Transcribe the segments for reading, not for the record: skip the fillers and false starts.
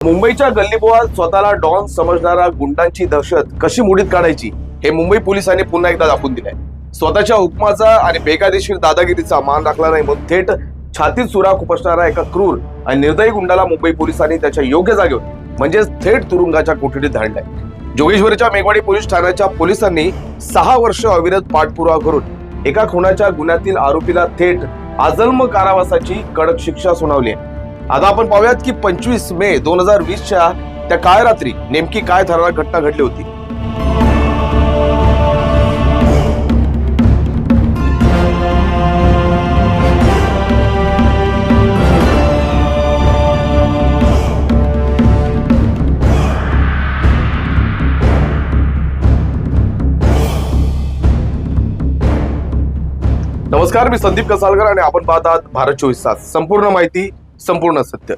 मुंबईच्या गल्लीबोळात स्वतःला डॉन समजणारा गुंडांची दहशत कशी मोडीत काढायची हे मुंबई पोलिसांनी पुन्हा एकदा दाखवून दिलंय। स्वतःच्या हुकमाचा आणि बेकायदेशीर दादागिरीचा मान राखला नाही म्हणून थेट छातीत सुरा खुपसणारा एका क्रूर आणि निर्दयी गुंडाला मुंबई पोलिसांनी त्याच्या योग्य जागेवर म्हणजेच थेट तुरुंगाच्या कोठडीत धाडलंय। जोगेश्वरीच्या मेघवाडी पोलीस ठाण्याच्या पोलिसांनी 6 वर्ष अविरत पाठपुरावा करून एका खुनाच्या गुन्ह्यातील आरोपीला थेट आजन्म कारावासाची कडक शिक्षा सुनावली आहे। आता आपण पाहूयात की 25 मे 2020च्या त्या काळ रात्री नेमकी काय थरारक घटना घडली होती। नमस्कार, मी संदीप कसालकर आणि आपण पाहत आहात भारत 24 तास। संपूर्ण माहिती, संपूर्ण सत्य।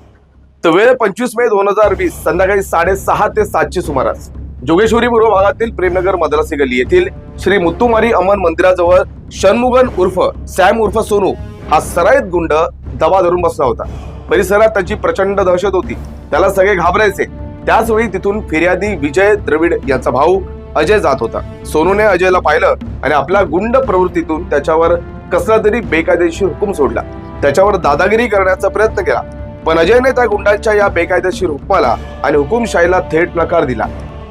तर वेळ 25 मे 2020 संध्याकाळी 6:30 ते 7ची सुमारास जोगेश्वरी पूर्व भागातील प्रेमनगर मद्रासी गल्ली येथील श्री मुत्तुमारी अमन मंदिराजवळ षणमुगन उर्फ सॅम उर्फ सोनू हा सराईत गुंड दबा धरून बसला होता। परिसरात त्याची प्रचंड दहशत होती, त्याला सगळे घाबरायचे। त्याचवेळी तिथून फिर्यादी विजय द्रविड यांचा भाऊ अजय जात होता। सोनूने अजयला पाहिलं आणि आपल्या गुंड प्रवृत्तीतून त्याच्यावर कसला तरी बेकायदेशीर हुकूम सोडला, त्याच्यावर दादागिरी करण्याचा प्रयत्न केला। पण अजयने त्या गुंडांच्या या बेकायदेशीर हुकमाला आणि हुकुमशाहीला थेट नकार दिला।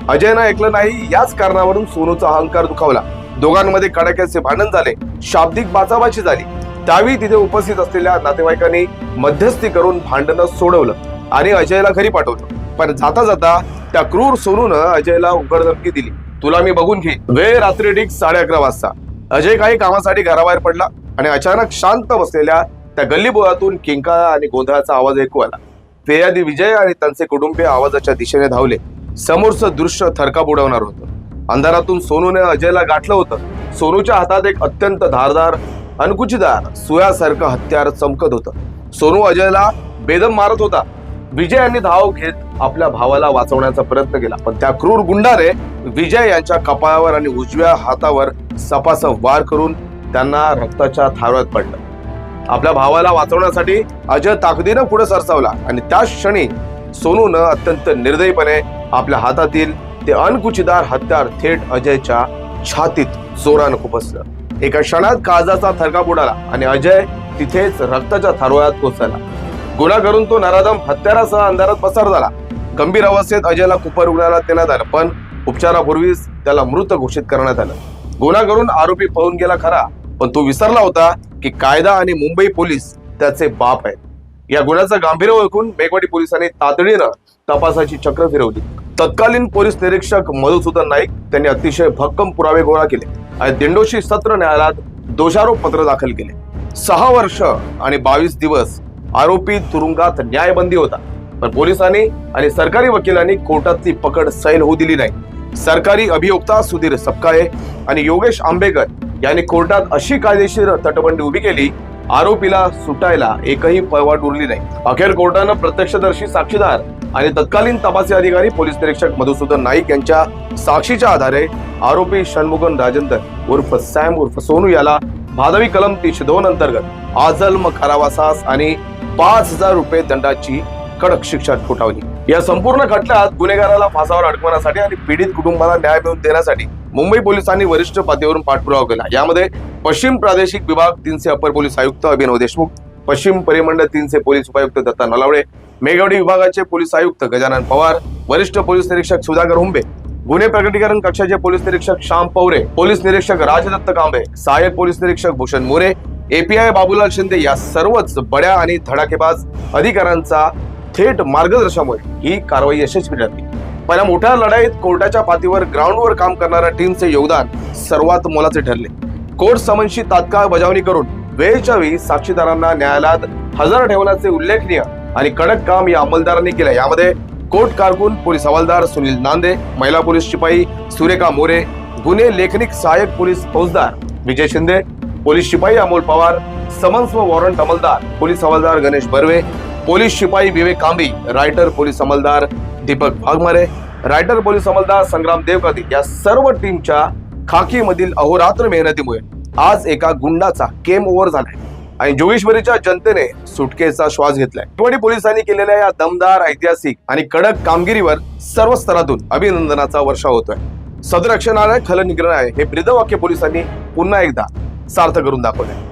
अजयनं ऐकलं नाही, याच कारणावरून सोनूचा अहंकार दुखावला। दोघांमध्ये कडाक्याचे भांडण झाले, शाब्दिक बाचाबाची झाली। त्यावेळी तिथे उपस्थित असलेल्या नातेवाईकांनी मध्यस्थी करून भांडणं सोडवलं आणि अजयला घरी पाठवलं। पण जाता जाता त्या क्रूर सोनूनं अजयला उघड धमकी दिली, तुला मी बघून घेईन। वेळ रात्री ठीक 11:30 वाजता अजय काही कामासाठी घराबाहेर पडला आणि अचानक शांत बसलेल्या त्या गल्लीबोळातून किंकाळा आणि गोंधळाचा आवाज ऐकू आला। फिर्यादी विजय आणि त्यांचे कुटुंबीय आवाजाच्या दिशेने धावले। समोरचं दृश्य थरकाप उडवणार होतं। अंधारातून सोनूने अजयला गाठलं होतं। सोनूच्या हातात एक अत्यंत धारदार अणकुचीदार सुयासारखं हत्यार चमकत होतं। सोनू अजयला बेदम मारत होता। विजय यांनी धाव घेत आपल्या भावाला वाचवण्याचा प्रयत्न केला, पण त्या क्रूर गुंडाने विजय यांच्या कपाळावर आणि उजव्या हातावर सपासप वार करून त्यांना रक्ताच्या थारोळ्यात पडलं। आपल्या भावाला वाचवण्यासाठी अजय ताकदीनं पुढे सरसावला आणि त्याच क्षणी सोनूनं अत्यंत निर्दयीपणे आपल्या हातातील ते अणकुचीदार हत्यार थेट अजयच्या छातीत जोरानं खुपसलं। एका क्षणात काळजाचा थरकाप उडाला आणि अजय तिथेच रक्ताच्या थारोळ्यात कोसळला। गुन्हा करून तो नराधम हत्यारासह अंधारात पसार झाला। गंभीर अवस्थेत अजयला कुपर रुग्णालयात नेण्यात आलं, पण उपचारापूर्वीच त्याला मृत घोषित करण्यात आलं। गुन्हा करून आरोपी पळून गेला खरा, पण तो विसरला होता की कायदा आणि मुंबई पोलीस त्याचे बाप आहेत। या गुन्ह्याचं गांभीर्य ओळखून मेघवाडी पोलिसांनी तातडीनं तपासाची चक्र फिरवली। तत्कालीन पोलीस निरीक्षक मधुसूदन नाईक त्यांनी अतिशय भक्कम पुरावे गोळा केले आणि दिंडोशी सत्र न्यायालयात दोषारोप पत्र दाखल केले। 6 वर्ष आणि 22 दिवस आरोपी तुरुंगात न्यायबंदी होता, पण पोलिसांनी आणि सरकारी वकिलांनी कोर्टातली पकड सैल होऊ दिली नाही। सरकारी अभियोक्ता सुधीर सपकाळे आणि योगेश आंबेकर यांनी कोर्टात अशी कायदेशीर तटबंदी उभी केली, आरोपीला सुटायला एकही पळवाट उरली नाही। अखेर कोर्टानं प्रत्यक्षदर्शी साक्षीदार आणि तत्कालीन तपासी अधिकारी पोलीस निरीक्षक मधुसूदन नाईक यांच्या साक्षीच्या आधारे आरोपी षणमुगन राजेंद्र उर्फ सॅम उर्फ सोनू याला भादवी कलम 302 अंतर्गत आजन्म कारावासास आणि 5,000 रुपये दंडाची कडक शिक्षा ठोठावली। या संपूर्ण खटल्यात गुन्हेगाराला फासावर अडकवण्यासाठी आणि पीडित कुटुंबाला न्याय मिळवून देण्यासाठी मुंबई पोलिसांनी वरिष्ठ पातळीवरून पाठपुरावा केला। यामध्ये पश्चिम प्रादेशिक विभाग 3चे अपर पोलीस आयुक्त अभिनव देशमुख, पश्चिम परिमंडळ 3चे पोलीस उपायुक्त दत्ता नलावडे, मेघवाडी विभागाचे पोलीस आयुक्त गजानन पवार, वरिष्ठ पोलीस निरीक्षक सुधाकर हुंबे, गुन्हे प्रकटीकरण कक्षाचे पोलीस निरीक्षक श्याम पवरे, पोलीस निरीक्षक राजदत्त कांबे, सहाय्यक पोलीस निरीक्षक भूषण मोरे, एपीआय बाबूलाल शिंदे या सर्वच बड्या आणि धडाकेबाज अधिकाऱ्यांचा थेट मार्गदर्शनामुळे ही कारवाई यशस्वी ठरली। पण या मोठ्या लढाईत कोर्टाच्या पातळीवर ग्राउंडवर काम करणाऱ्या टीमचे योगदान सर्वात मोलाचे ठरले। कोर्ट समन्सची तात्काळ बजावणी करून वेळच्या वेळी साक्षीदारांना न्यायालयात हजर ठेवण्याचे उल्लेखनीय आणि कडक काम या अंमलदारांनी केले। यामध्ये कोर्ट कारकून पोलीस हवालदार सुनील नांदे, महिला पोलीस शिपाई सुरेखा मोरे, गुन्हे लेखनिक सहाय्यक पोलीस फौजदार विजय शिंदे, पोलीस शिपाई अमोल पवार, समन्स व वॉरंट अंमलदार पोलीस हवालदार गणेश बर्वे, पोलीस शिपाई विवेक कांबी, रायटर पोलीस अंमलदार दीपक भागमारे, रायटर पोलीस अंमलदार संग्राम देवकाती या सर्व टीमच्या खाकीमधील अहोरात्र मेहनतीमुळे आज एका गुंडाचा गेम ओव्हर झालाय आणि जोगेश्वरीच्या जनतेने सुटकेचा श्वास घेतलाय। हिवडी पोलिसांनी केलेल्या या दमदार, ऐतिहासिक आणि कडक कामगिरीवर सर्व स्तरातून अभिनंदनाचा वर्षाव होतोय। सदर रक्षणालय खलनिग्रह हे ब्रीदवाक्य पोलिसांनी पुन्हा एकदा सार्थ करून दाखवलंय।